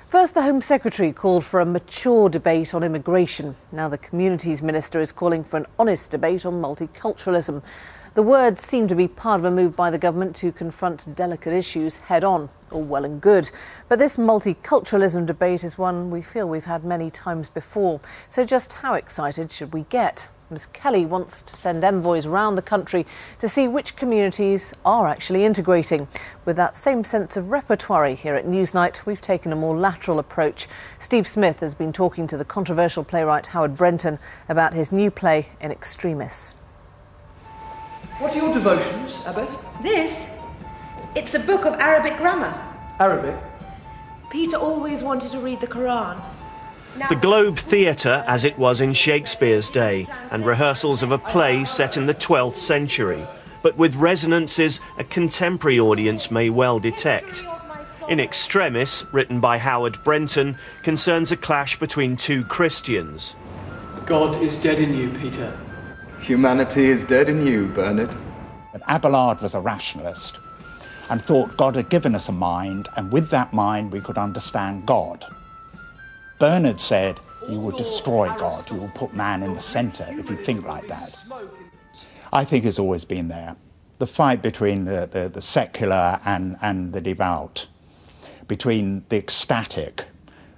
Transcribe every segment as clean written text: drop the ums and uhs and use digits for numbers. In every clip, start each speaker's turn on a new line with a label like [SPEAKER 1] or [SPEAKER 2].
[SPEAKER 1] First, the Home Secretary called for a mature debate on immigration. Now the Communities Minister is calling for an honest debate on multiculturalism. The words seem to be part of a move by the government to confront delicate issues head-on. All well and good. But this multiculturalism debate is one we feel we've had many times before. So just how excited should we get? Ms Kelly wants to send envoys around the country to see which communities are actually integrating. With that same sense of repertoire here at Newsnight, we've taken a more lateral approach. Steve Smith has been talking to the controversial playwright Howard Brenton about his new play, In Extremis.
[SPEAKER 2] What are your devotions, Abbess?
[SPEAKER 3] This? It's a book of Arabic grammar.
[SPEAKER 2] Arabic?
[SPEAKER 3] Peter always wanted to read the Quran.
[SPEAKER 4] The Globe Theatre as it was in Shakespeare's day, and rehearsals of a play set in the 12th century, but with resonances a contemporary audience may well detect. In Extremis, written by Howard Brenton, concerns a clash between two Christians.
[SPEAKER 2] God is dead in you, Peter.
[SPEAKER 5] Humanity is dead in you, Bernard.
[SPEAKER 6] And Abelard was a rationalist and thought God had given us a mind, and with that mind we could understand God. Bernard said, you will destroy God, you will put man in the centre if you think like that. I think it's always been there. The fight between the secular and the devout, between the ecstatic,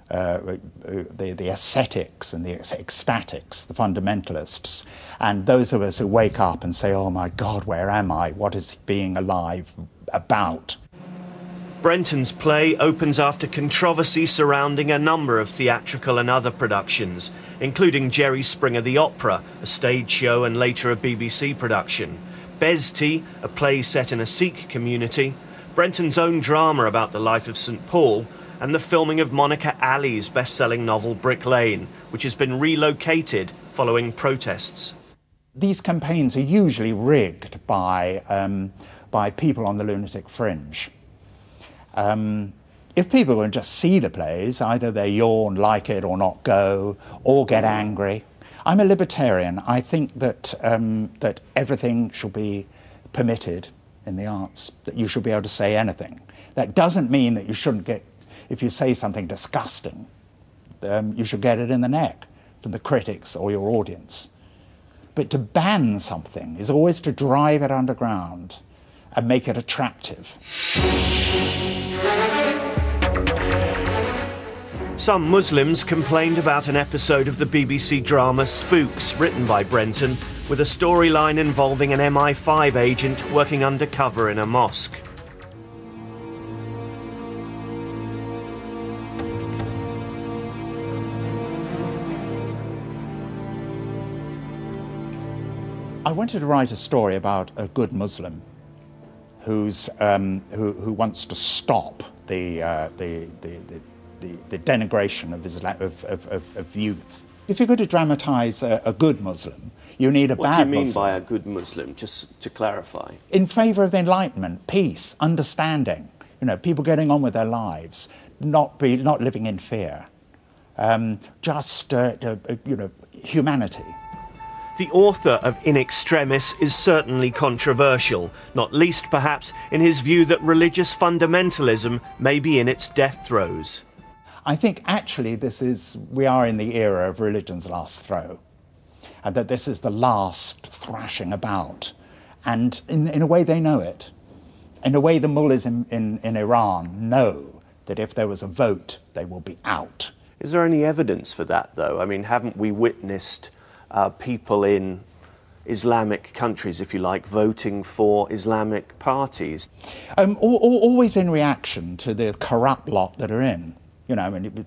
[SPEAKER 6] the ascetics and the ecstatics, the fundamentalists, and those of us who wake up and say, oh my God, where am I? What is being alive about?
[SPEAKER 4] Brenton's play opens after controversy surrounding a number of theatrical and other productions, including Jerry Springer the Opera, a stage show and later a BBC production, Bezti, a play set in a Sikh community, Brenton's own drama about the life of St Paul, and the filming of Monica Ali's best-selling novel Brick Lane, which has been relocated following protests.
[SPEAKER 6] These campaigns are usually rigged by people on the lunatic fringe. If people can just see the plays, either they yawn, like it or not go, or get angry. I'm a libertarian. I think that, that everything should be permitted in the arts, that you should be able to say anything. That doesn't mean that you shouldn't get, if you say something disgusting, you should get it in the neck from the critics or your audience. But to ban something is always to drive it underground and make it attractive.
[SPEAKER 4] Some Muslims complained about an episode of the BBC drama Spooks, written by Brenton, with a storyline involving an MI5 agent working undercover in a mosque.
[SPEAKER 6] I wanted to write a story about a good Muslim who wants to stop the denigration of youth. If you're going to dramatise a good Muslim, you need a bad Muslim.
[SPEAKER 4] What do you mean by a good Muslim, just to clarify?
[SPEAKER 6] In favour of enlightenment, peace, understanding, you know, people getting on with their lives, not living in fear, you know, humanity.
[SPEAKER 4] The author of In Extremis is certainly controversial, not least perhaps in his view that religious fundamentalism may be in its death throes.
[SPEAKER 6] I think actually we are in the era of religion's last throw, and that this is the last thrashing about. And in a way they know it. In a way the mullahs in Iran know that if there was a vote, they will be out.
[SPEAKER 4] Is there any evidence for that, though? I mean, haven't we witnessed people in Islamic countries, if you like, voting for Islamic parties?
[SPEAKER 6] Always in reaction to the corrupt lot that are in, you know, I mean,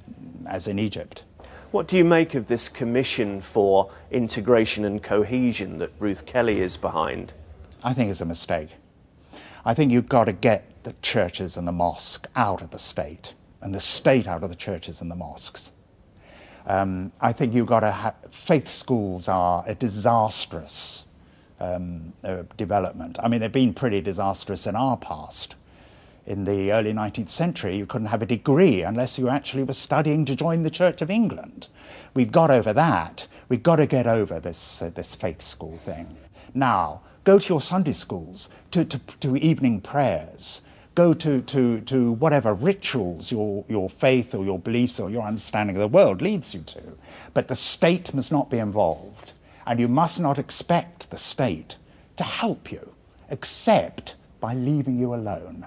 [SPEAKER 6] as in Egypt.
[SPEAKER 4] What do you make of this Commission for Integration and Cohesion that Ruth Kelly is behind?
[SPEAKER 6] I think it's a mistake. I think you've got to get the churches and the mosque out of the state, and the state out of the churches and the mosques. I think you've got to have, faith schools are a disastrous development. I mean, they've been pretty disastrous in our past. In the early 19th century, you couldn't have a degree unless you actually were studying to join the Church of England. We've got over that. We've got to get over this faith school thing. Now, go to your Sunday schools, to evening prayers. go to whatever rituals your faith or your beliefs or your understanding of the world leads you to. But the state must not be involved, and you must not expect the state to help you, except by leaving you alone.